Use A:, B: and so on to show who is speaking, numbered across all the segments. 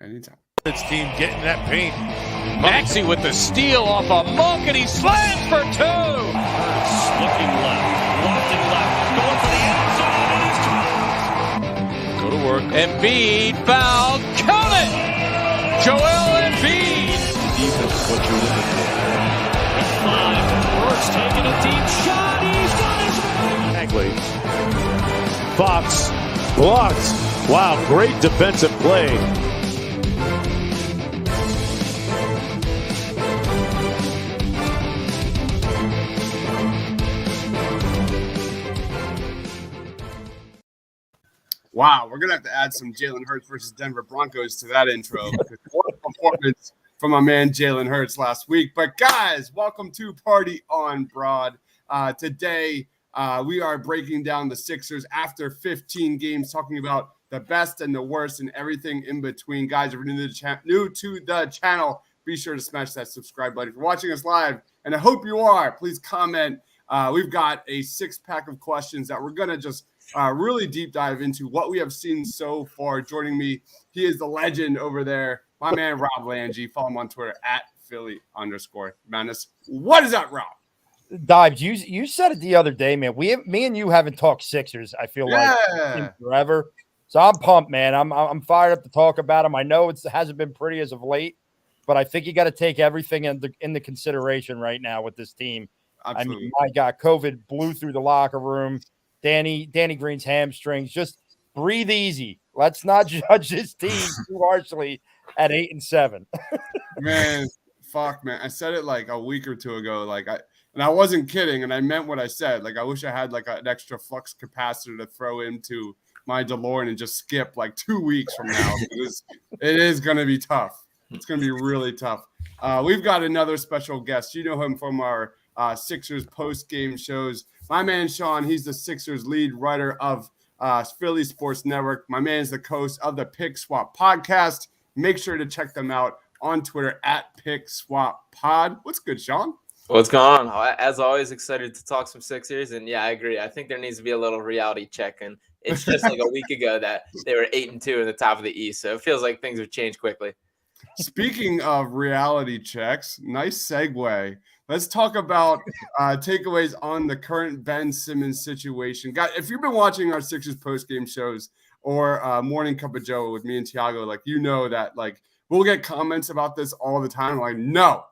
A: Anytime.
B: This team getting that paint. Maxey with the steal off a Monk, and he slams for two.
C: Hurts looking left, lofting left, going for the end zone, and he's caught.
B: Go to work. Embiid foul. Count it. Joel Embiid.
C: Defense is what you're looking for. With 5, Hurts taking a deep shot. He's got his man.
D: Fox blocked. Wow, great defensive play.
A: Wow, we're going to have to add some Jalen Hurts versus Denver Broncos to that intro. What a performance from my man Jalen Hurts last week. But guys, welcome to Party on Broad. Today, we are breaking down the Sixers after 15 games, talking about the best and the worst and everything in between. Guys, if you're new to the channel, be sure to smash that subscribe button. If you're watching us live, and I hope you are, please comment. We've got a 6-pack of questions that we're going to just really deep dive into what we have seen so far. Joining me, he is the legend over there, my man Rob Lange. Follow him on Twitter at Philly_Madness. What is that, Rob?
E: Dives, you said it the other day, man. Me and you haven't talked Sixers, I feel like, in forever. So I'm pumped, man. I'm fired up to talk about them. I know it hasn't been pretty as of late, but I think you got to take everything into consideration right now with this team.
A: Absolutely.
E: I mean, my God, COVID blew through the locker room. Danny Green's hamstrings. Just breathe easy. Let's not judge this team too harshly at 8-7.
A: Man, fuck, man. I said it like a week or two ago. And I wasn't kidding, and I meant what I said. Like, I wish I had like an extra flux capacitor to throw into my DeLorean and just skip like 2 weeks from now. It is going to be tough. It's going to be really tough. We've got another special guest. You know him from our Sixers post-game shows. My man Sean, he's the Sixers lead writer of Philly Sports Network. My man is the host of the Pick Swap podcast. Make sure to check them out on Twitter at Pick Swap Pod. What's good, Sean?
F: What's going on? As always, excited to talk some Sixers. And yeah, I agree. I think there needs to be a little reality check. And it's just like a week ago that they were 8-2 in the top of the East. So it feels like things have changed quickly.
A: Speaking of reality checks, nice segue. Let's talk about takeaways on the current Ben Simmons situation. Guys, if you've been watching our Sixers post-game shows or Morning Cup of Joe with me and Tiago, like, you know that, like, we'll get comments about this all the time. Like, no,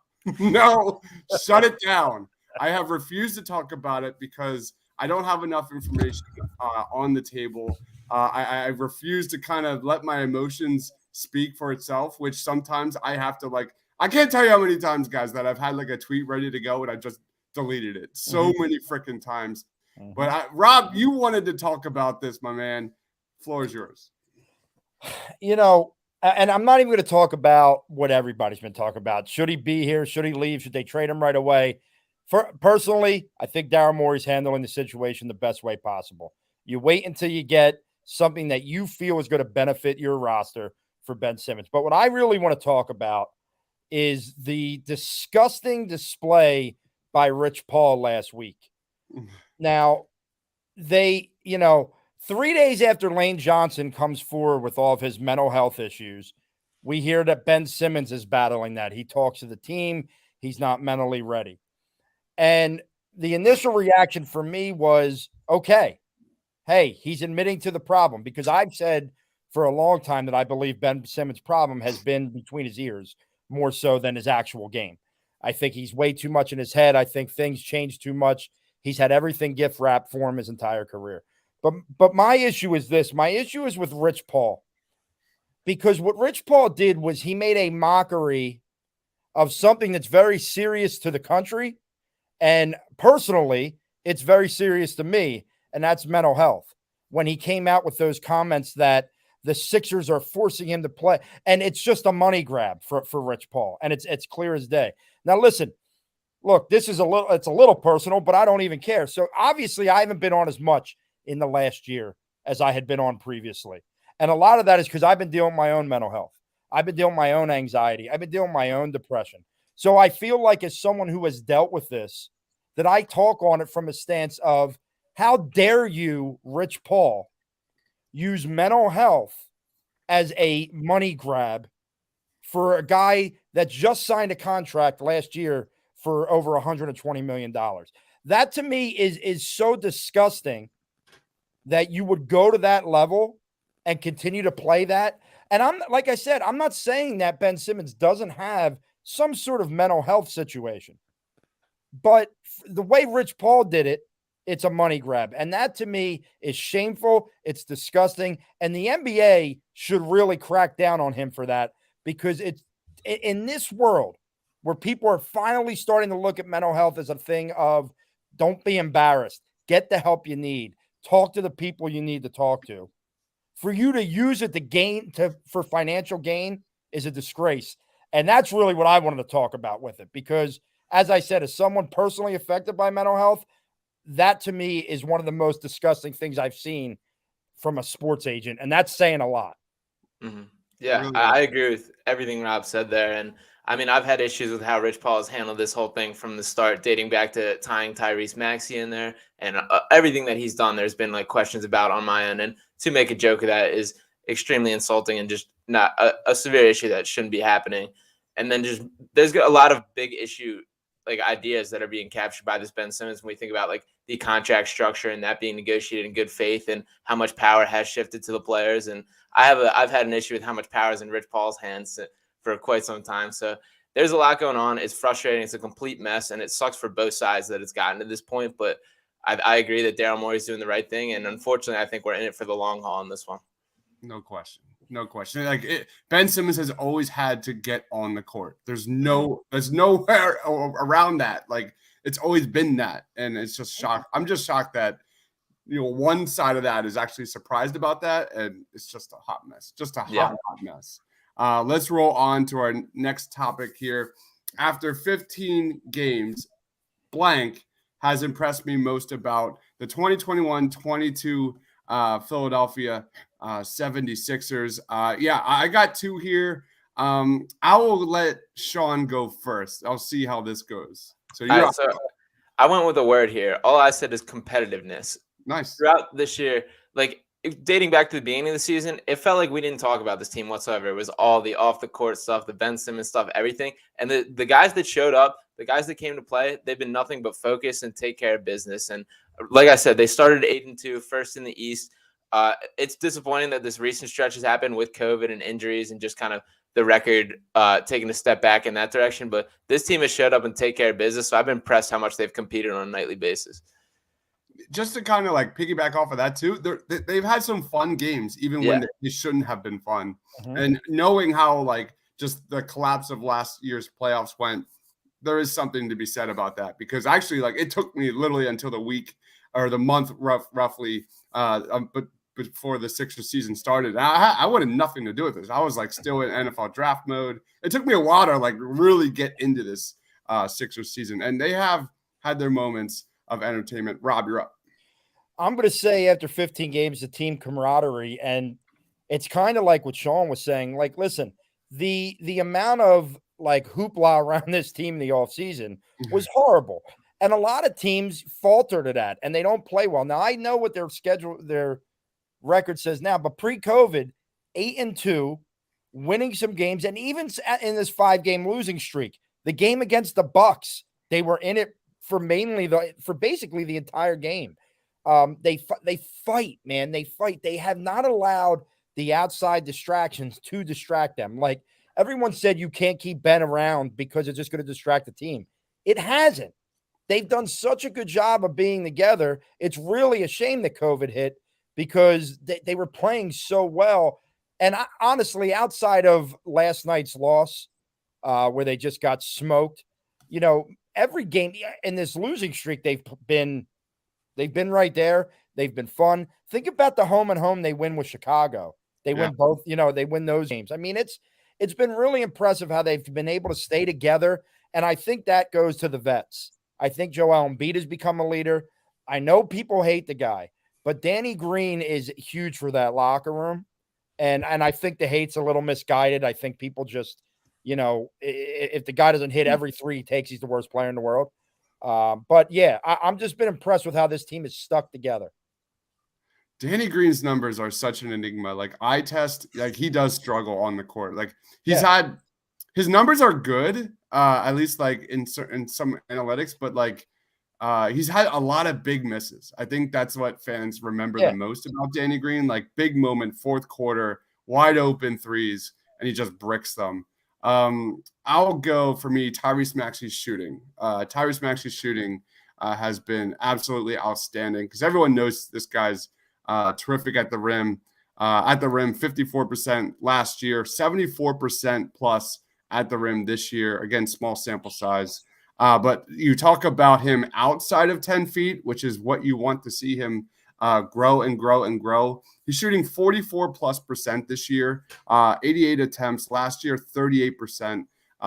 A: shut it down. I have refused to talk about it because I don't have enough information on the table. I refuse to kind of let my emotions speak for itself, which sometimes I have to, like, I can't tell you how many times, guys, that I've had like a tweet ready to go and I just deleted it so many freaking times. But Rob, you wanted to talk about this, my man. Floor is yours.
E: You know, and I'm not even going to talk about what everybody's been talking about. Should he be here? Should he leave? Should they trade him right away? Personally, I think Daryl Morey's handling the situation the best way possible. You wait until you get something that you feel is going to benefit your roster for Ben Simmons. But what I really want to talk about is the disgusting display by Rich Paul last week. Now, 3 days after Lane Johnson comes forward with all of his mental health issues, we hear that Ben Simmons is battling that. He talks to the team. He's not mentally ready. And the initial reaction for me was, okay, hey, he's admitting to the problem, because I've said for a long time that I believe Ben Simmons' problem has been between his ears more so than his actual game. I think he's way too much in his head. I think things change too much. He's had everything gift wrapped for him his entire career. But my issue is this. My issue is with Rich Paul, because what Rich Paul did was he made a mockery of something that's very serious to the country. And personally, it's very serious to me, and that's mental health. When he came out with those comments that the Sixers are forcing him to play, and it's just a money grab for Rich Paul, and it's clear as day. Now, listen, look, it's a little personal, but I don't even care. So obviously, I haven't been on as much in the last year as I had been on previously, and a lot of that is because I've been dealing with my own mental health. I've been dealing with my own anxiety. I've been dealing with my own depression. So I feel like, as someone who has dealt with this, that I talk on it from a stance of, how dare you, Rich Paul, use mental health as a money grab for a guy that just signed a contract last year for over $120 million. That to me is so disgusting that you would go to that level and continue to play that. And like I said, I'm not saying that Ben Simmons doesn't have some sort of mental health situation, but the way Rich Paul did it, it's a money grab. And that to me is shameful. It's disgusting. And the NBA should really crack down on him for that, because it's in this world where people are finally starting to look at mental health as a thing of don't be embarrassed, get the help you need, talk to the people you need to talk to. For you to use it to gain for financial gain is a disgrace. And that's really what I wanted to talk about with it, because as I said, as someone personally affected by mental health, that to me is one of the most disgusting things I've seen from a sports agent. And that's saying a lot.
F: Mm-hmm. Yeah, I agree with everything Rob said there. And I mean, I've had issues with how Rich Paul has handled this whole thing from the start, dating back to tying Tyreese Maxey in there, and everything that he's done. There's been like questions about on my end, and to make a joke of that is extremely insulting and just not a severe issue that shouldn't be happening. And then just there's a lot of big issue like ideas that are being captured by this Ben Simmons when we think about like the contract structure and that being negotiated in good faith and how much power has shifted to the players. And I've had an issue with how much power is in Rich Paul's hands for quite some time. So there's a lot going on. It's frustrating. It's a complete mess, and it sucks for both sides that it's gotten to this point. But I agree that Daryl Morey's doing the right thing, and unfortunately, I think we're in it for the long haul on this one.
A: No question. No question. Ben Simmons has always had to get on the court. There's nowhere around that. Like, it's always been that, and it's just shocked. I'm just shocked that one side of that is actually surprised about that, and it's just a hot mess. Just a hot mess. Let's roll on to our next topic here. After 15 games, blank has impressed me most about the 2021-22 Philadelphia 76ers. I got two here. I will let Sean go first. I'll see how this goes. So
F: I went with a word here. All I said is competitiveness.
A: Nice.
F: Throughout this year, like dating back to the beginning of the season, it felt like we didn't talk about this team whatsoever. It was all the off the court stuff, the Ben Simmons stuff, everything. And the guys that showed up, the guys that came to play, they've been nothing but focus and take care of business. And like I said, they started 8-2, first in the East. It's disappointing that this recent stretch has happened with COVID and injuries and just kind of the record taking a step back in that direction. But this team has showed up and take care of business. So I've been impressed how much they've competed on a nightly basis.
A: Just to kind of like piggyback off of that too, they've had some fun games, even when they shouldn't have been fun. Mm-hmm. And knowing how like just the collapse of last year's playoffs went, there is something to be said about that, because actually like it took me literally until the week or the month roughly, but before the Sixers season started, I wanted nothing to do with this. I was like still in NFL draft mode. It took me a while to like really get into this Sixers season, and they have had their moments of entertainment. Rob, you're up.
E: I'm going to say after 15 games, the team camaraderie, and it's kind of like what Sean was saying. Like, listen, the amount of like hoopla around this team in the offseason was horrible. And a lot of teams falter to that, and they don't play well. Now, I know what their record says now, but pre-COVID, 8-2, winning some games, and even in this 5-game losing streak, the game against the Bucks, they were in it for basically the entire game. They fight, man. They fight. They have not allowed the outside distractions to distract them. Like everyone said, you can't keep Ben around because it's just going to distract the team. It hasn't. They've done such a good job of being together. It's really a shame that COVID hit, because they were playing so well. And honestly, outside of last night's loss, where they just got smoked, every game in this losing streak, they've been right there. They've been fun. Think about the home and home they win with Chicago. They win both, they win those games. I mean, it's been really impressive how they've been able to stay together. And I think that goes to the vets. I think Joel Embiid has become a leader. I know people hate the guy, but Danny Green is huge for that locker room. And I think the hate's a little misguided. I think people just, if the guy doesn't hit every three he takes, he's the worst player in the world. But yeah, I'm just been impressed with how this team is stuck together.
A: Danny Green's numbers are such an enigma. Like eye test, like he does struggle on the court. Like he's had his numbers are good, at least like in some analytics, but like he's had a lot of big misses. I think that's what fans remember the most about Danny Green, like big moment, fourth quarter, wide open threes, and he just bricks them. I'll go for me, Tyreese Maxey's shooting. Tyreese Maxey's shooting has been absolutely outstanding because everyone knows this guy's terrific at the rim. 54% last year, 74% plus at the rim this year. Again, small sample size. But you talk about him outside of 10 feet, which is what you want to see him grow and grow and grow. He's shooting 44+% this year, 88 attempts. Last year, 38%.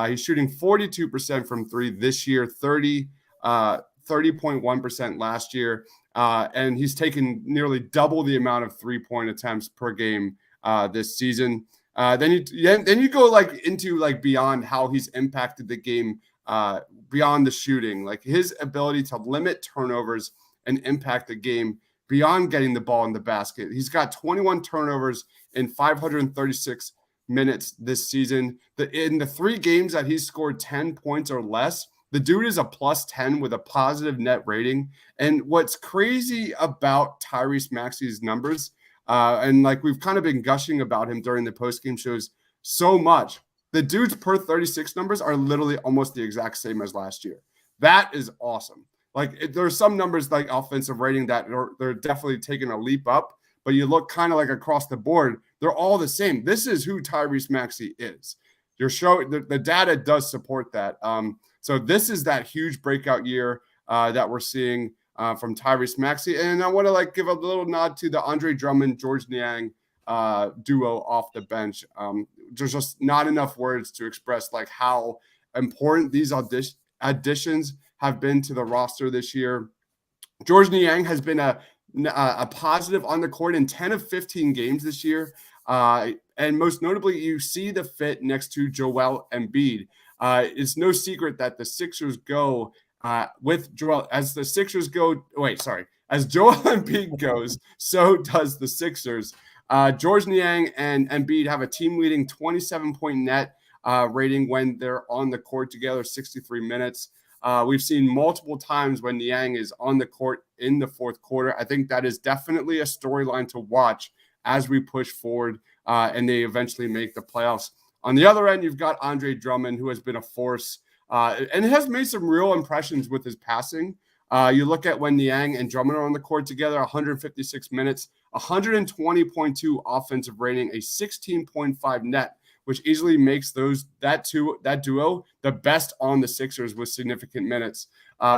A: He's shooting 42% from three this year, 30.1% last year. And he's taken nearly double the amount of 3-point attempts per game this season. Then you go like into like beyond how he's impacted the game beyond the shooting, like his ability to limit turnovers and impact the game beyond getting the ball in the basket. He's got 21 turnovers in 536 minutes this season. In the 3 games that he's scored 10 points or less, the dude is a +10 with a positive net rating. And what's crazy about Tyreese Maxey's numbers, and like we've kind of been gushing about him during the postgame shows so much, the dude's per 36 numbers are literally almost the exact same as last year. That is awesome. Like there's some numbers like offensive rating that they're definitely taking a leap up, but you look kind of like across the board, they're all the same. This is who Tyreese Maxey is. The data does support that. So this is that huge breakout year that we're seeing from Tyreese Maxey. And I want to like give a little nod to the Andre Drummond, George Niang duo off the bench. There's just not enough words to express like how important these additions have been to the roster this year. George Niang has been a positive on the court in 10 of 15 games this year. And most notably, you see the fit next to Joel Embiid. It's no secret that the Sixers go with Joel. As Joel Embiid goes, so does the Sixers. George Niang and Embiid have a team-leading 27-point net rating when they're on the court together, 63 minutes. We've seen multiple times when Niang is on the court in the fourth quarter. I think that is definitely a storyline to watch as we push forward and they eventually make the playoffs. On the other end, you've got Andre Drummond, who has been a force and has made some real impressions with his passing. You look at when Niang and Drummond are on the court together, 156 minutes, 120.2 offensive rating, a 16.5 net, which easily makes that duo the best on the Sixers with significant minutes.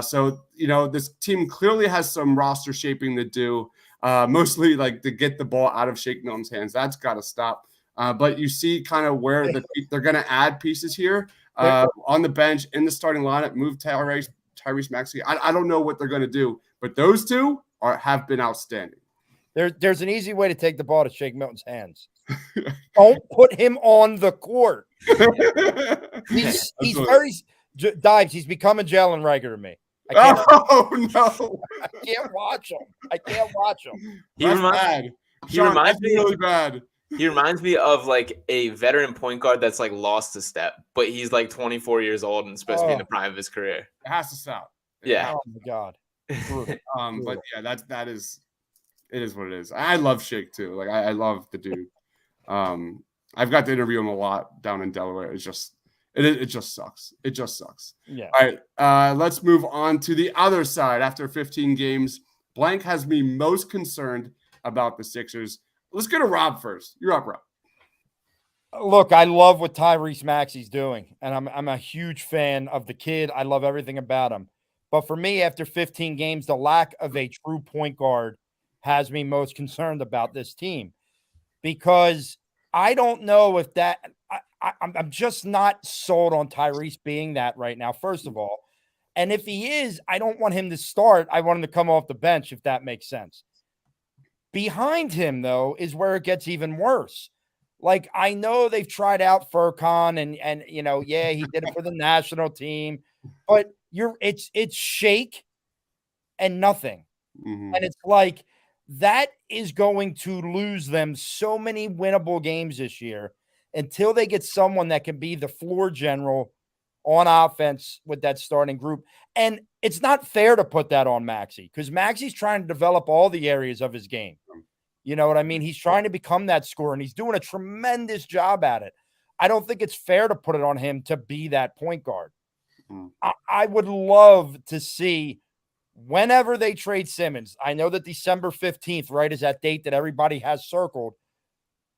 A: So, this team clearly has some roster shaping to do, mostly like to get the ball out of Shake Milton's hands. That's got to stop. But you see kind of where they're going to add pieces here on the bench, in the starting lineup, move Tyrese Maxey. I don't know what they're going to do, but those two have been outstanding.
E: There's an easy way to take the ball to Shake Milton's hands. Don't put him on the court. He's very Dives. He's becoming Jalen Reagor to me.
A: Oh no!
E: I can't watch him.
F: He reminds me
A: really bad.
F: He reminds me of like a veteran point guard that's like lost a step, but he's like 24 years old and supposed to be in the prime of his career.
A: It has to stop.
F: Yeah.
E: Oh my God.
A: But yeah, it is what it is. I love Shake too. Like I love the dude. I've got to interview him a lot down in Delaware. It just sucks. It just sucks.
E: Yeah.
A: All right. Let's move on to the other side. After 15 games, blank has me most concerned about the Sixers. Let's go to Rob first. You're up, Rob.
E: Look, I love what Tyreese Maxey's doing, and I'm a huge fan of the kid. I love everything about him. But for me, after 15 games, the lack of a true point guard has me most concerned about this team, because I don't know if that I'm just not sold on Tyrese being that right now, first of all. And if he is, I don't want him to start. I want him to come off the bench, if that makes sense. Behind him, though, is where it gets even worse. Like, I know they've tried out Furkan and he did it for the national team, but it's Shake and nothing.
A: Mm-hmm.
E: And it's like, that is going to lose them so many winnable games this year, until they get someone that can be the floor general on offense with that starting group. And it's not fair to put that on Maxey because Maxey's trying to develop all the areas of his game. You know what I mean? He's trying to become that scorer, and he's doing a tremendous job at it. I don't think it's fair to put it on him to be that point guard. I would love to see whenever they trade Simmons. I know that December 15th, right, is that date that everybody has circled.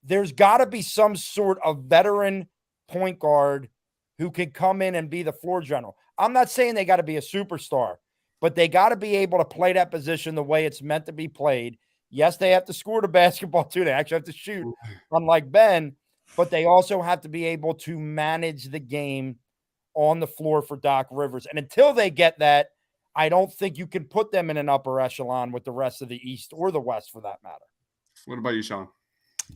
E: There's got to be some sort of veteran point guard who can come in and be the floor general. I'm not saying they got to be a superstar, but they got to be able to play that position the way it's meant to be played. Yes, they have to score the basketball too. They actually have to shoot, unlike Ben, but they also have to be able to manage the game on the floor for Doc Rivers. And until they get that, I don't think you can put them in an upper echelon with the rest of the East or the West for that matter.
A: What about you, Sean?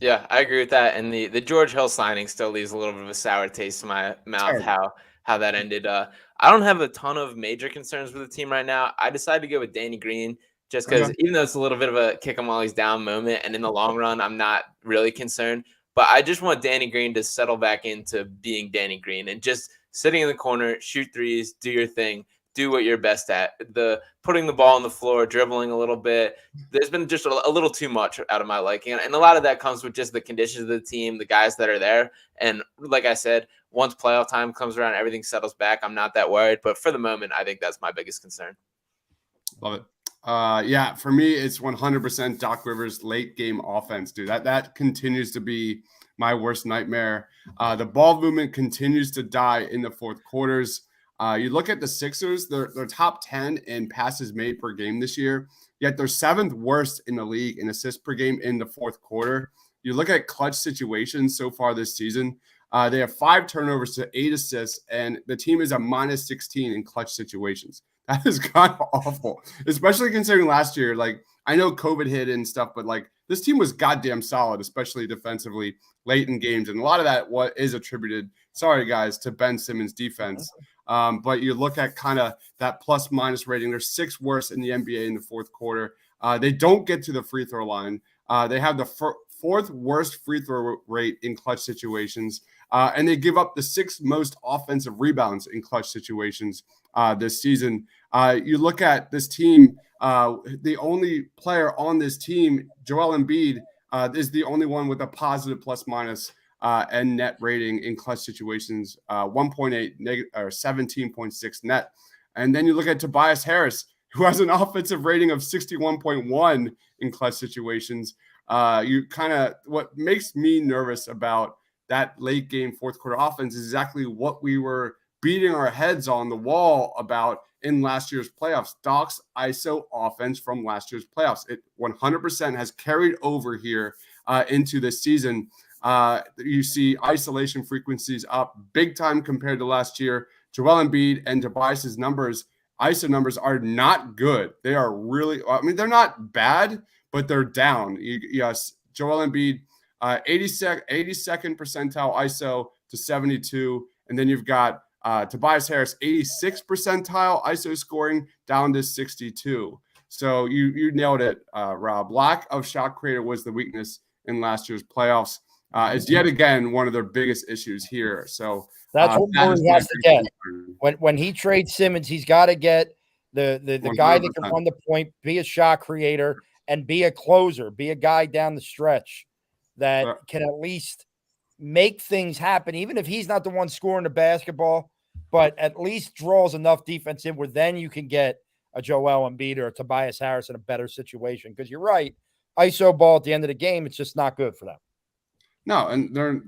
F: Yeah, I agree with that. And the George Hill signing still leaves a little bit of a sour taste in my mouth, how that ended. I don't have a ton of major concerns with the team right now. I decided to go with Danny Green just because even though it's a little bit of a kick him while he's down moment, and in the long run, I'm not really concerned. But I just want Danny Green to settle back into being Danny Green and just sitting in the corner, shoot threes, do your thing. Do what you're best at. The putting the ball on the floor, dribbling a little bit. There's been just a little too much out of my liking. And a lot of that comes with just the conditions of the team, the guys that are there. And like I said, once playoff time comes around, everything settles back. I'm not that worried. But for the moment, I think that's my biggest concern.
A: Love it. Yeah, for me, it's 100% Doc Rivers' late game offense, dude. That continues to be my worst nightmare. The ball movement continues to die in the fourth quarters. You look at the Sixers, they're top 10 in passes made per game this year, yet they're 7th worst in the league in assists per game in the fourth quarter. You look at clutch situations so far this season, they have 5 turnovers to 8 assists, and the team is a minus 16 in clutch situations. That is kind of awful, especially considering last year. Like, I know COVID hit and stuff, but like this team was goddamn solid, especially defensively late in games. And a lot of that is attributed, sorry guys, to Ben Simmons' defense. But you look at kind of that plus minus rating. They're 6th worst in the NBA in the fourth quarter. They don't get to the free throw line. They have the 4th worst free throw rate in clutch situations. And they give up the 6th most offensive rebounds in clutch situations this season. You look at this team, the only player on this team, Joel Embiid, is the only one with a positive plus minus and net rating in clutch situations, 1.8 or 17.6 net. And then you look at Tobias Harris, who has an offensive rating of 61.1 in clutch situations. What makes me nervous about that late game fourth quarter offense is exactly what we were beating our heads on the wall about in last year's playoffs. Doc's ISO offense from last year's playoffs. It 100% has carried over here into this season. You see isolation frequencies up big time compared to last year. Joel Embiid and Tobias's numbers, ISO numbers, are not good. They are really, I mean, they're not bad, but they're down. Yes, Joel Embiid, 82nd percentile ISO to 72. And then you've got Tobias Harris, 86th percentile ISO scoring down to 62. So you nailed it, Rob. Lack of shot creator was the weakness in last year's playoffs. Is yet again one of their biggest issues here. So
E: that's what Morey has to get. When he trades Simmons, he's got to get the guy that can run the point, be a shot creator, and be a closer, be a guy down the stretch that can at least make things happen, even if he's not the one scoring the basketball, but at least draws enough defense in where then you can get a Joel Embiid or a Tobias Harris in a better situation. Because you're right, ISO ball at the end of the game, it's just not good for them.
A: No, and they're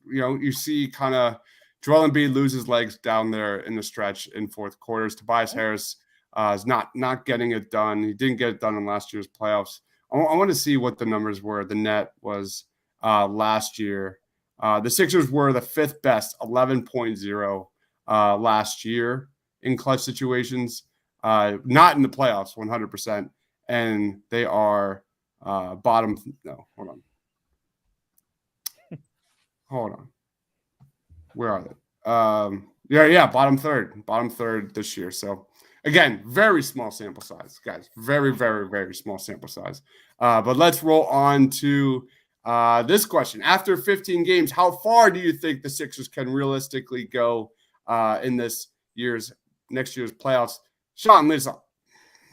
A: you see kind of Joel Embiid loses legs down there in the stretch in fourth quarters. Tobias Harris is not getting it done. He didn't get it done in last year's playoffs. I want to see what the numbers were. The net was last year. The Sixers were the 5th best, 11.0 last year in clutch situations. Not in the playoffs, 100%. And they are bottom. No, hold on. Hold on. Where are they? Bottom third this year. So again, very small sample size, guys. Very, very, very small sample size. But let's roll on to This question: after 15 games, how far do you think the Sixers can realistically go in next year's playoffs? Sean, lead us on.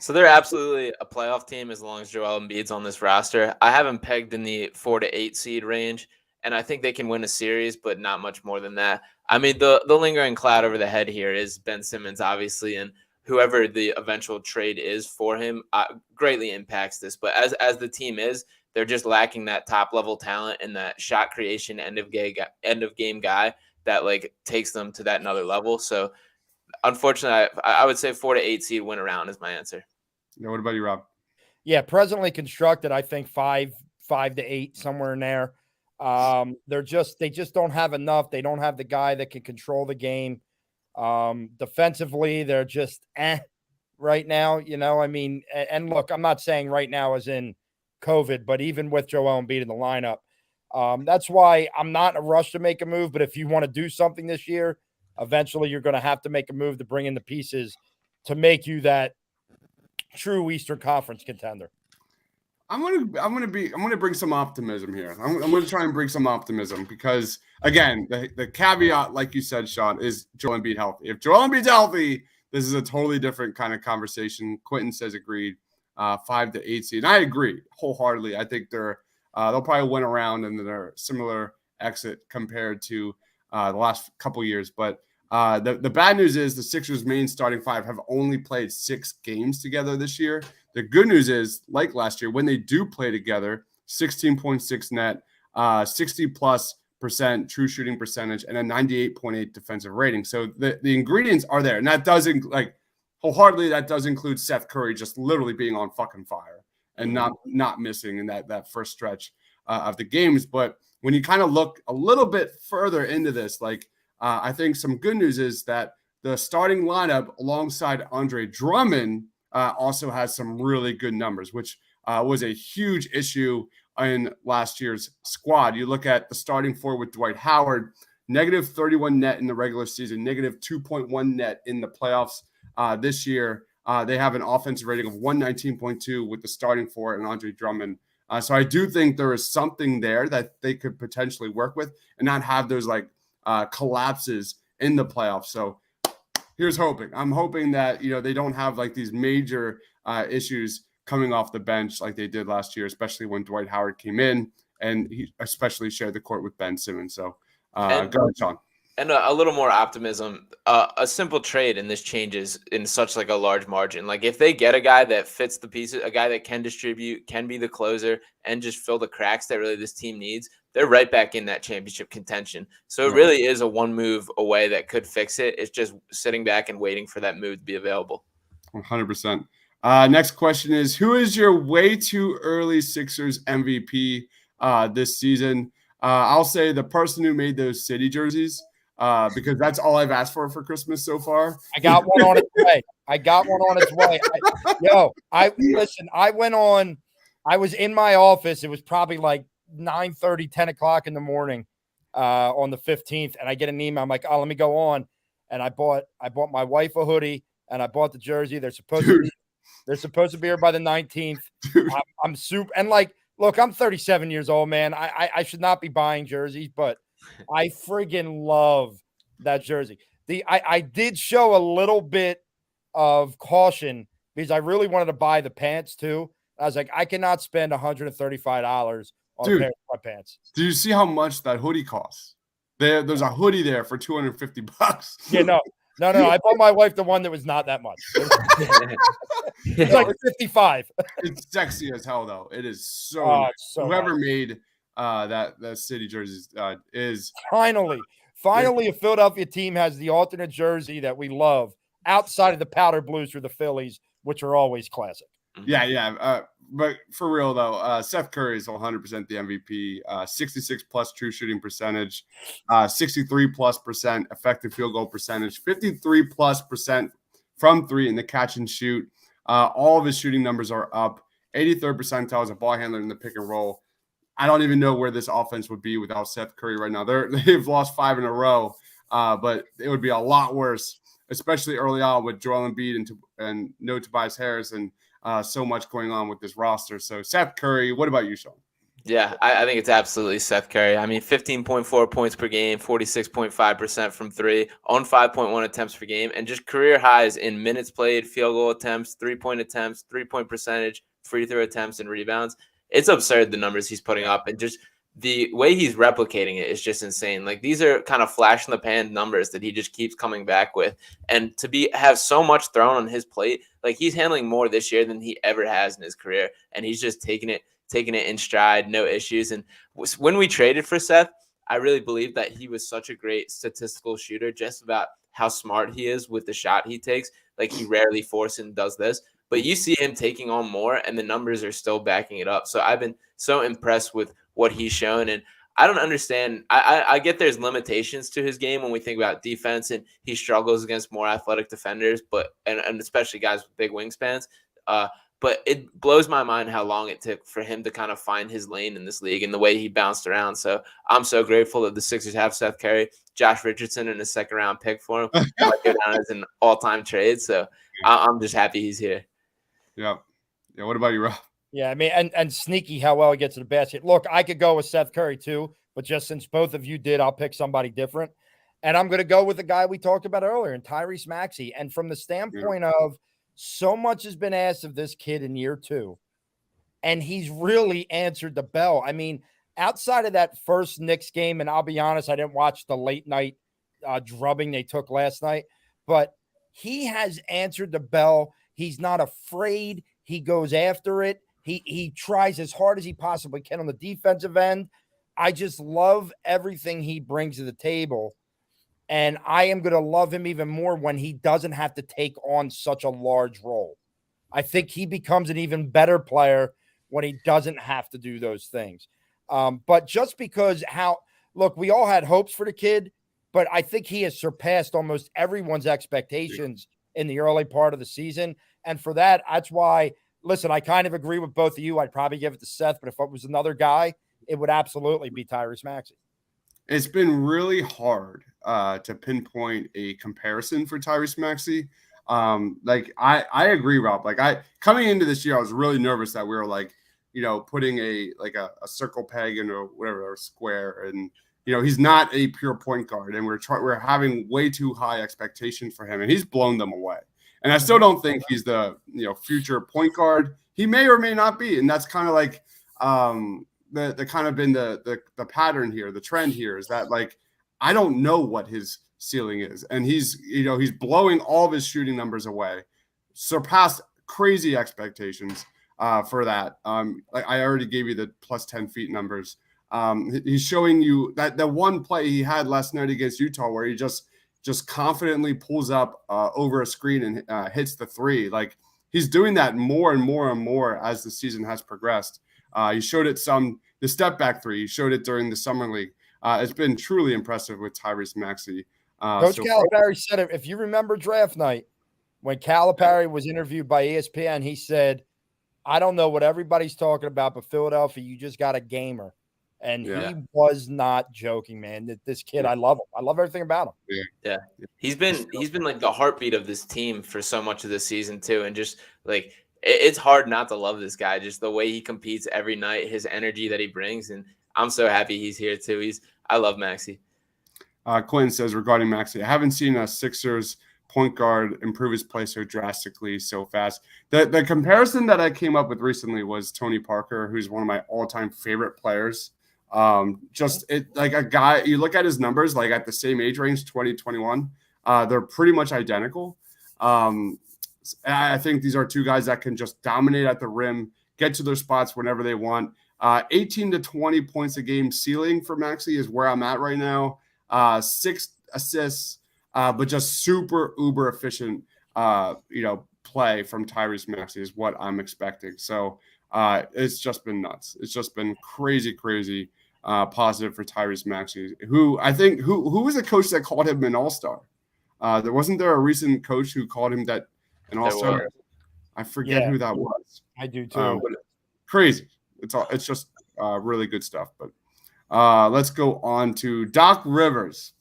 F: So they're absolutely a playoff team as long as Joel Embiid's on this roster. I have them pegged in the 4 to 8 seed range, and I think they can win a series, but not much more than that. I mean, the lingering cloud over the head here is Ben Simmons, obviously, and whoever the eventual trade is for him greatly impacts this. But as the team is, they're just lacking that top level talent and that shot creation end of game guy that like takes them to that another level. So unfortunately, I would say 4 to 8 seed win around is my answer.
A: Yeah, what about you, Rob?
E: Yeah, presently constructed, I think 5 to 8, somewhere in there. They just don't have enough. They don't have the guy that can control the game. Defensively, they're just right now. I mean, and look, I'm not saying right now as in COVID, but even with Joel Embiid in the lineup, that's why I'm not in a rush to make a move. But if you want to do something this year, eventually you're going to have to make a move to bring in the pieces to make you that true Eastern Conference contender.
A: I'm gonna bring some optimism here. I'm gonna try and bring some optimism because again, the caveat, like you said, Sean, is Joel Embiid healthy. If Joel Embiid's healthy, this is a totally different kind of conversation. Quentin says agreed. 5 to 8 seed. And I agree wholeheartedly. I think they'll probably win around and they're similar exit compared to the last couple years. But the bad news is the Sixers' main starting five have only played 6 games together this year. The good news is, like last year, when they do play together, 16.6 net, 60+% true shooting percentage, and a 98.8 defensive rating. So the ingredients are there. And that doesn't wholeheartedly, that does include Seth Curry just literally being on fucking fire and not missing in that first stretch of the games. But when you kind of look a little bit further into this, I think some good news is that the starting lineup alongside Andre Drummond also has some really good numbers, which was a huge issue in last year's squad. You look at the starting four with Dwight Howard, negative 31 net in the regular season, negative 2.1 net in the playoffs. This year, they have an offensive rating of 119.2 with the starting four and Andre Drummond. So I do think there is something there that they could potentially work with and not have those collapses in the playoffs. So here's hoping. I'm hoping that they don't have these major issues coming off the bench like they did last year, especially when Dwight Howard came in and he especially shared the court with Ben Simmons. So go ahead, Sean.
F: And a little more optimism. A simple trade, and this changes in such a large margin. If they get a guy that fits the pieces, a guy that can distribute, can be the closer, and just fill the cracks that really this team needs, they're right back in that championship contention. So it really is a one move away that could fix it. It's just sitting back and waiting for that move to be available.
A: 100%. Next question is, who is your way too early Sixers MVP this season? I'll say the person who made those City jerseys. Because that's all I've asked for Christmas so far.
E: I got one on its way. I was in my office. It was probably 9:30, 10 o'clock in the morning on the 15th. And I get an email. I'm like, oh, let me go on. And I bought my wife a hoodie and I bought the jersey. They're supposed to be here by the 19th. I'm super. And look, I'm 37 years old, man. I should not be buying jerseys, but I friggin' love that jersey. I did show a little bit of caution because I really wanted to buy the pants too. I was like, I cannot spend $135 on a pair of sweatpants.
A: Do you see how much that hoodie costs? There's a hoodie there for $250.
E: Yeah, no. I bought my wife the one that was not that much. It's like 55.
A: It's sexy as hell, though. It is so nice. Whoever made that City jerseys is
E: finally a Philadelphia team has the alternate jersey that we love outside of the powder blues for the Phillies, which are always classic.
A: Yeah. But for real though, Seth Curry is 100% the MVP. 66 plus true shooting percentage, 63 plus % effective field goal percentage, 53 plus % from three in the catch and shoot. All of his shooting numbers are up. 83rd percentile as a ball handler in the pick and roll. I don't even know where this offense would be without Seth Curry right now. They've lost 5 in a row, but it would be a lot worse, especially early on with Joel Embiid and no Tobias Harris and so much going on with this roster. So Seth Curry, what about you, Sean?
F: Yeah, I think it's absolutely Seth Curry. I mean, 15.4 points per game, 46.5% from three, on 5.1 attempts per game, and just career highs in minutes played, field goal attempts, 3-point attempts, 3-point percentage, free throw attempts, and rebounds. It's absurd the numbers he's putting up, and just the way he's replicating it is just insane. Like, these are kind of flash in the pan numbers that he just keeps coming back with, and to have so much thrown on his plate, like he's handling more this year than he ever has in his career, and he's just taking it in stride, no issues. And when we traded for Seth, I really believe that he was such a great statistical shooter, just about how smart he is with the shot he takes. Like, he rarely forces and does this, but you see him taking on more, and the numbers are still backing it up. So I've been so impressed with what he's shown. And I don't understand. I get there's limitations to his game when we think about defense, and he struggles against more athletic defenders, but and especially guys with big wingspans. But it blows my mind how long it took for him to kind of find his lane in this league and the way he bounced around. So I'm so grateful that the Sixers have Seth Curry, Josh Richardson, and a second-round pick for him. Might go down as an all-time trade. So I'm just happy he's here.
A: Yeah. Yeah. What about you, Rob?
E: Yeah, I mean, and sneaky how well he gets to the basket. Look, I could go with Seth Curry too, but just since both of you did, I'll pick somebody different. And I'm going to go with the guy we talked about earlier, and Tyreese Maxey. And from the standpoint of so much has been asked of this kid in year 2, and he's really answered the bell. I mean, outside of that first Knicks game, and I'll be honest, I didn't watch the late night drubbing they took last night, but he has answered the bell. He's not afraid. He goes after it. He tries as hard as he possibly can on the defensive end. I just love everything he brings to the table. And I am going to love him even more when he doesn't have to take on such a large role. I think he becomes an even better player when he doesn't have to do those things. But just because look, we all had hopes for the kid, but I think he has surpassed almost everyone's expectations in the early part of the season. And for that, that's why, listen, I kind of agree with both of you. I'd probably give it to Seth, but if it was another guy, it would absolutely be Tyreese Maxey.
A: It's been really hard to pinpoint a comparison for Tyreese Maxey. Like I agree, Rob. Like coming into this year, I was really nervous that we were like, putting a circle peg in a square, and he's not a pure point guard, and we're having way too high expectations for him, and he's blown them away. And I still don't think he's the future point guard. He may or may not be, and that's kind of like the kind of been the pattern here. The trend here is that, like, I don't know what his ceiling is, and he's blowing all of his shooting numbers away, surpassed crazy expectations for that. Like I already gave you the plus 10 feet numbers. He's showing you that the one play he had last night against Utah where he just confidently pulls up over a screen and hits the three. Like, he's doing that more and more and more as the season has progressed. He showed it the step back three. He showed it during the summer league. It's been truly impressive with Tyreese Maxey.
E: Coach Calipari said it. If you remember draft night, when Calipari was interviewed by ESPN, he said, I don't know what everybody's talking about, but Philadelphia, you just got a gamer. And he was not joking, man. This kid, I love him. I love everything about him.
F: Yeah. He's been like the heartbeat of this team for so much of this season too. And just like, it's hard not to love this guy. Just the way he competes every night, his energy that he brings. And I'm so happy he's here too. I love Maxey.
A: Quinn says regarding Maxey, I haven't seen a Sixers point guard improve his play so drastically so fast. The comparison that I came up with recently was Tony Parker, who's one of my all-time favorite players. Like a guy, you look at his numbers, like at the same age range, 2021, they're pretty much identical. I think these are two guys that can just dominate at the rim, get to their spots whenever they want. 18 to 20 points a game ceiling for Maxey is where I'm at right now. 6 assists, but just super uber efficient, play from Tyreese Maxey is what I'm expecting. So it's just been nuts. It's just been crazy positive for Tyreese Maxey, who I think who was the coach that called him an all-star? Wasn't there a recent coach who called him that an all-star? I forget who that was.
E: I do too.
A: But crazy. It's just really good stuff. But let's go on to Doc Rivers.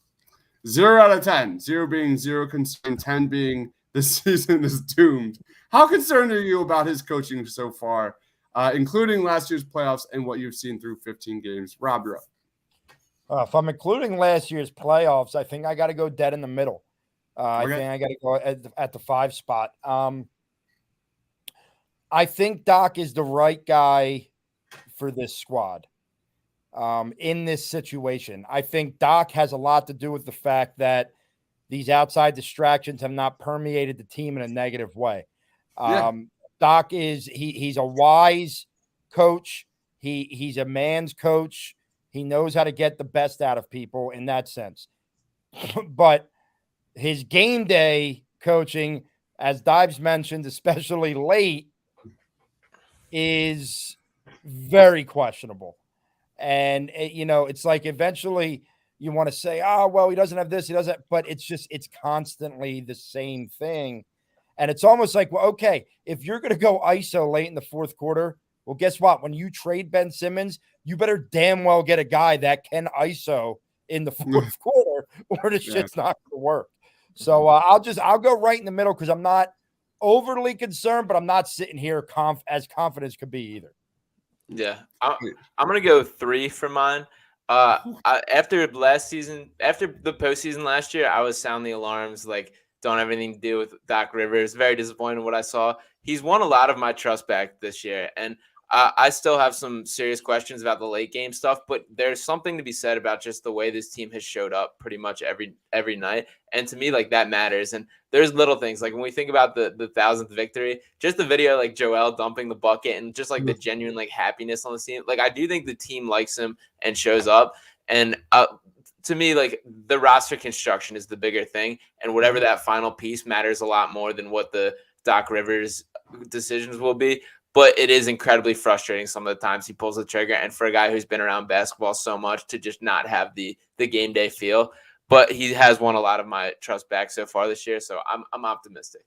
A: 0 out of 10. 0 being zero concern, 10 being the season is doomed. How concerned are you about his coaching so far? including last year's playoffs and what you've seen through 15 games. Rob, you're up.
E: If I'm including last year's playoffs, I think I got to go dead in the middle. I think I got to go at the 5 spot. I think Doc is the right guy for this squad in this situation. I think Doc has a lot to do with the fact that these outside distractions have not permeated the team in a negative way. Doc he's a wise coach. He's a man's coach. He knows how to get the best out of people in that sense. But his game day coaching, as Dives mentioned, especially late, is very questionable. And, it's like eventually you want to say, oh, well, he doesn't have this, he doesn't, but it's constantly the same thing. And it's almost like, well, okay, if you're going to go ISO late in the fourth quarter, well, guess what? When you trade Ben Simmons, you better damn well get a guy that can ISO in the fourth quarter, or the shit's not going to work. So I'll go right in the middle because I'm not overly concerned, but I'm not sitting here as confident as could be either.
F: Yeah, I'm going to go 3 for mine. After last season, after the postseason last year, I was sounding the alarms, like, don't have anything to do with Doc Rivers. Very disappointed in what I saw. He's won a lot of my trust back this year, and I still have some serious questions about the late game stuff, but there's something to be said about just the way this team has showed up pretty much every night. And to me, like, that matters. And there's little things, like when we think about the 1,000th victory, just the video, like Joel dumping the bucket and just like the genuine like happiness on the team. Like, I do think the team likes him and shows up. And to me, like, the roster construction is the bigger thing. And whatever that final piece matters a lot more than what the Doc Rivers decisions will be. But it is incredibly frustrating some of the times he pulls the trigger. And for a guy who's been around basketball so much to just not have the game day feel. But he has won a lot of my trust back so far this year. So I'm optimistic.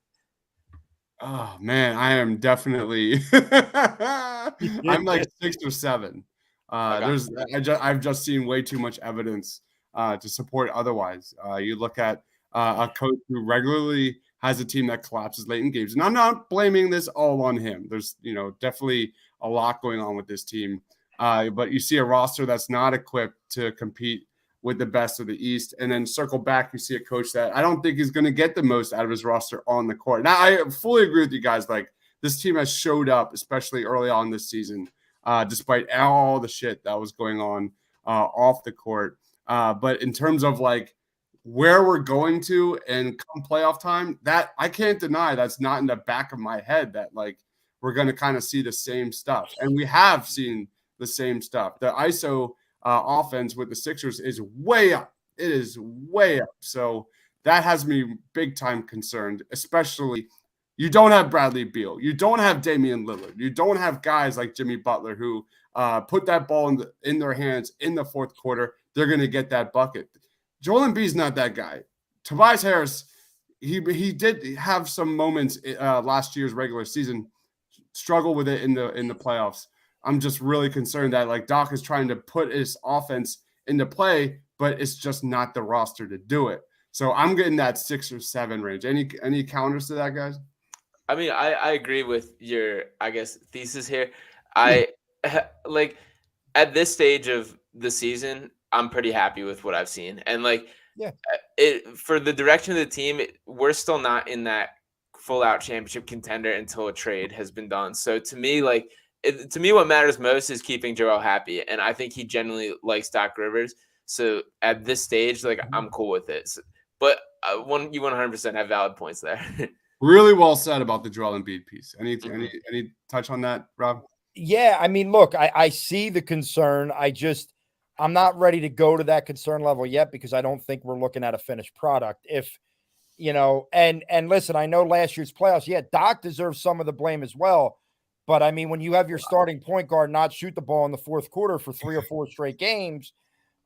A: Oh, man, I am definitely I'm like 6 or 7. I've just seen way too much evidence to support otherwise. You look at a coach who regularly has a team that collapses late in games. And I'm not blaming this all on him. There's, definitely a lot going on with this team. But you see a roster that's not equipped to compete with the best of the East. And then circle back, you see a coach that I don't think is going to get the most out of his roster on the court. Now, I fully agree with you guys. Like, this team has showed up, especially early on this season, despite all the shit that was going on off the court. But in terms of, like, where we're going to and come playoff time, that I can't deny that's not in the back of my head that, like, we're going to kind of see the same stuff. And we have seen the same stuff. The ISO offense with the Sixers is way up. It is way up. So that has me big time concerned, especially you don't have Bradley Beal. You don't have Damian Lillard. You don't have guys like Jimmy Butler who put that ball in their hands in the fourth quarter. They're going to get that bucket. Joel Embiid's not that guy. Tobias Harris, he did have some moments last year's regular season, struggle with it in the playoffs. I'm just really concerned that, like, Doc is trying to put his offense into play, but it's just not the roster to do it. So I'm getting that 6 or 7 range. Any counters to that, guys?
F: I mean, I agree with your, I guess, thesis here. I like at this stage of the season, I'm pretty happy with what I've seen. And, like, for the direction of the team, we're still not in that full out championship contender until a trade has been done. So to me, like, to me, what matters most is keeping Joel happy. And I think he genuinely likes Doc Rivers. So at this stage, like, I'm cool with it. So, but you 100% have valid points there.
A: Really well said about the Joel Embiid piece. Any touch on that, Rob?
E: Yeah, I mean, look, I see the concern. I'm not ready to go to that concern level yet because I don't think we're looking at a finished product. If, and listen, I know last year's playoffs, Doc deserves some of the blame as well. But I mean, when you have your starting point guard not shoot the ball in the fourth quarter for 3 or 4 straight games,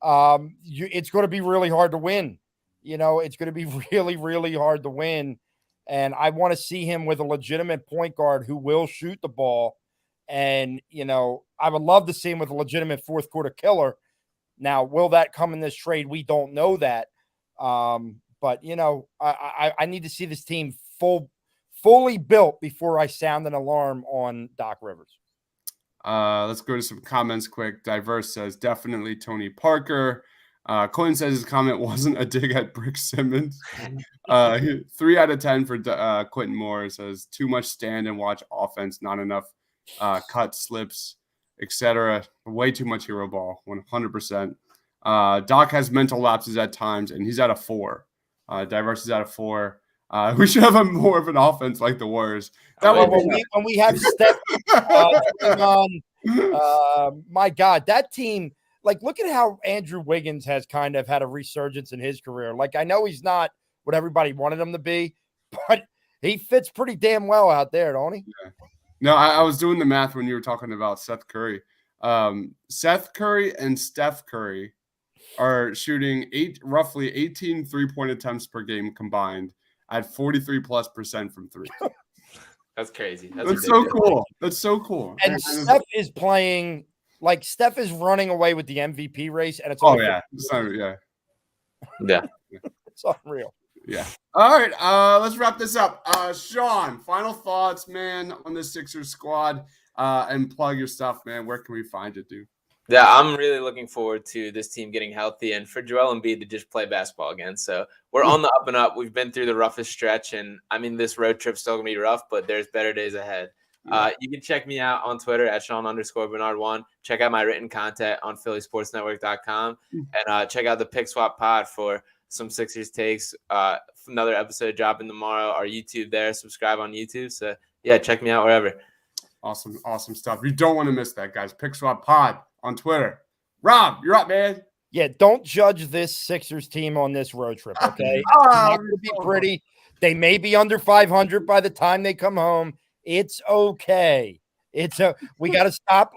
E: it's going to be really hard to win. It's going to be really, really hard to win. And I want to see him with a legitimate point guard who will shoot the ball. And, I would love to see him with a legitimate fourth quarter killer. Now, will that come in this trade? We don't know that. But, I need to see this team fully built before I sound an alarm on Doc Rivers.
A: Let's go to some comments quick. Diverse says definitely Tony Parker. Quinn says his comment wasn't a dig at Brick Simmons. 3 out of 10 for Quentin Moore. Says too much stand and watch offense, not enough cut slips, etc. Way too much hero ball. 100%. Doc has mental lapses at times, and he's at a 4. Diverse is at a 4. We should have more of an offense like the Warriors.
E: When we have Steph on, my God, that team. Like, look at how Andrew Wiggins has kind of had a resurgence in his career. Like, I know he's not what everybody wanted him to be, but he fits pretty damn well out there, don't he?
A: Yeah. No, I was doing the math when you were talking about Seth Curry. Seth Curry and Steph Curry are shooting roughly 18 3-point attempts per game combined at 43+% from 3.
F: That's crazy.
A: That's so cool. That's so cool.
E: And Steph is playing. Like, Steph is running away with the MVP race, and it's
A: yeah.
E: It's unreal.
A: Yeah. All right. Let's wrap this up. Sean, final thoughts, man, on the Sixers squad, and plug your stuff, man. Where can we find it, dude?
F: Yeah, I'm really looking forward to this team getting healthy and for Joel Embiid to just play basketball again. So we're on the up and up. We've been through the roughest stretch, and I mean, this road trip's still gonna be rough, but there's better days ahead. You can check me out on Twitter at Sean_Bernard1. Check out my written content on PhillySportsNetwork.com, and check out the Pick Swap Pod for some Sixers takes. Another episode dropping tomorrow. Our YouTube there. Subscribe on YouTube. So yeah, check me out wherever.
A: Awesome stuff. You don't want to miss that, guys. Pick Swap Pod on Twitter. Rob, you're up, man.
E: Yeah, don't judge this Sixers team on this road trip, okay? It's not going to be pretty. They may be under 500 by the time they come home. It's okay. We got to stop.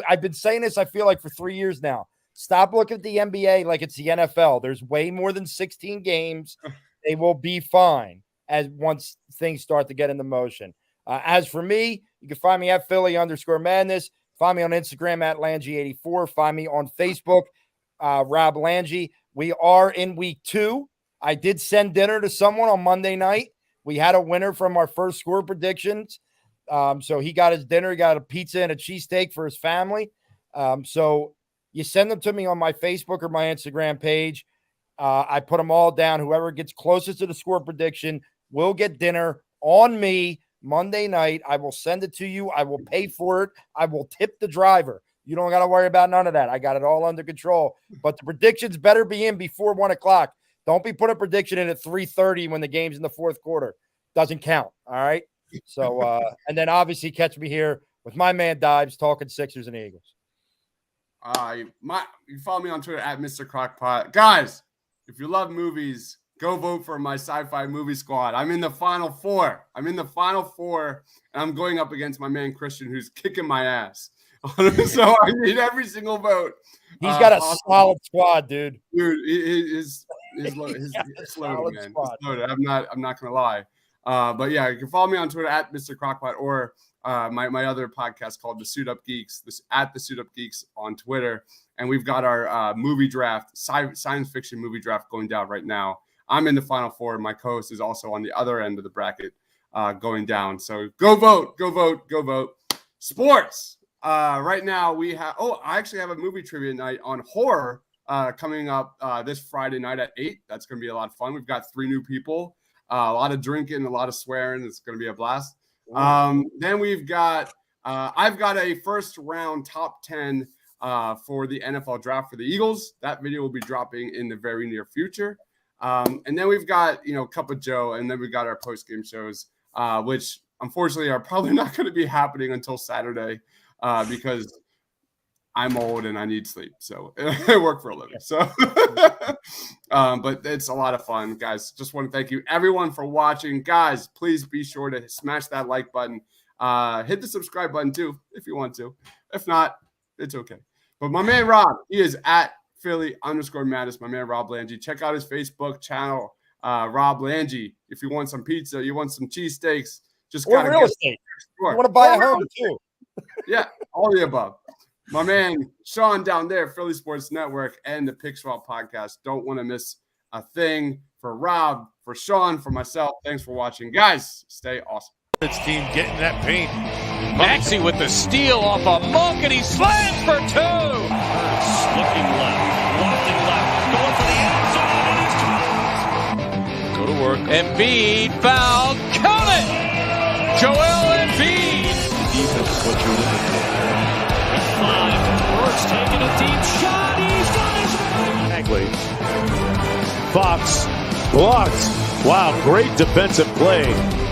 E: I've been saying this, I feel like, for 3 years now. Stop looking at the NBA like it's the NFL. There's way more than 16 games. They will be fine once things start to get into motion. As for me, you can find me at Philly_Madness. Find me on Instagram at Langy84. Find me on Facebook, Rob Langy. We are in week 2. I did send dinner to someone on Monday night. We had a winner from our first score predictions. So he got his dinner. He got a pizza and a cheesesteak for his family. So you send them to me on my Facebook or my Instagram page. I put them all down. Whoever gets closest to the score prediction will get dinner on me Monday night. I will send it to you. I will pay for it. I will tip the driver. You don't got to worry about none of that. I got it all under control. But the predictions better be in before 1 o'clock. Don't be putting a prediction in at 3:30 when the game's in the fourth quarter. Doesn't count. All right. So, and then obviously catch me here with my man Dives talking Sixers and Eagles.
A: You follow me on Twitter at Mr. Crockpot. Guys, if you love movies, go vote for my sci-fi movie squad. I'm in the final 4. And I'm going up against my man Christian, who's kicking my ass. So I need every single vote.
E: He's got a solid squad, dude.
A: Dude, his loaded, man. It's loaded. I'm not gonna lie. But yeah, you can follow me on Twitter at Mr. Crockpot or my other podcast called The Suit Up Geeks, at The Suit Up Geeks on Twitter. And we've got our movie draft, science fiction movie draft going down right now. I'm in the final 4. My co-host is also on the other end of the bracket going down. So go vote. Sports. Right now we have, I actually have a movie trivia night on horror coming up this Friday night at 8. That's going to be a lot of fun. We've got 3 new people, a lot of drinking, a lot of swearing. It's going to be a blast. Then we've got, I've got a first round top 10 for the NFL draft for the Eagles. That video will be dropping in the very near future. And then we've got, Cup of Joe, and then we've got our post-game shows, which unfortunately are probably not going to be happening until Saturday because I'm old and I need sleep. So I work for a living. So, but it's a lot of fun, guys. Just want to thank you everyone for watching. Guys, please be sure to smash that like button. Hit the subscribe button too, if you want to. If not, it's okay. But my man Rob, he is at Philly_Madness, my man Rob Langy. Check out his Facebook channel, Rob Langy. If you want some pizza, you want some cheesesteaks, just got
E: real estate. You want to buy a home too.
A: Yeah, all the above. My man Sean down there, Philly Sports Network, and the Pick Swap Podcast. Don't want to miss a thing. For Rob, for Sean, for myself, thanks for watching. Guys, stay awesome.
D: This team getting that paint.
B: Maxey with the steal off a Monk, and he slams for 2.
C: Hurts looking left, lofting left, going for the end zone, and he's
B: Go to work. Embiid foul. Count it. Joel Embiid.
C: defense is what you're looking for. With 5, Hurts taking a deep shot. He's got his man.
D: Fox blocked. Wow, great defensive play.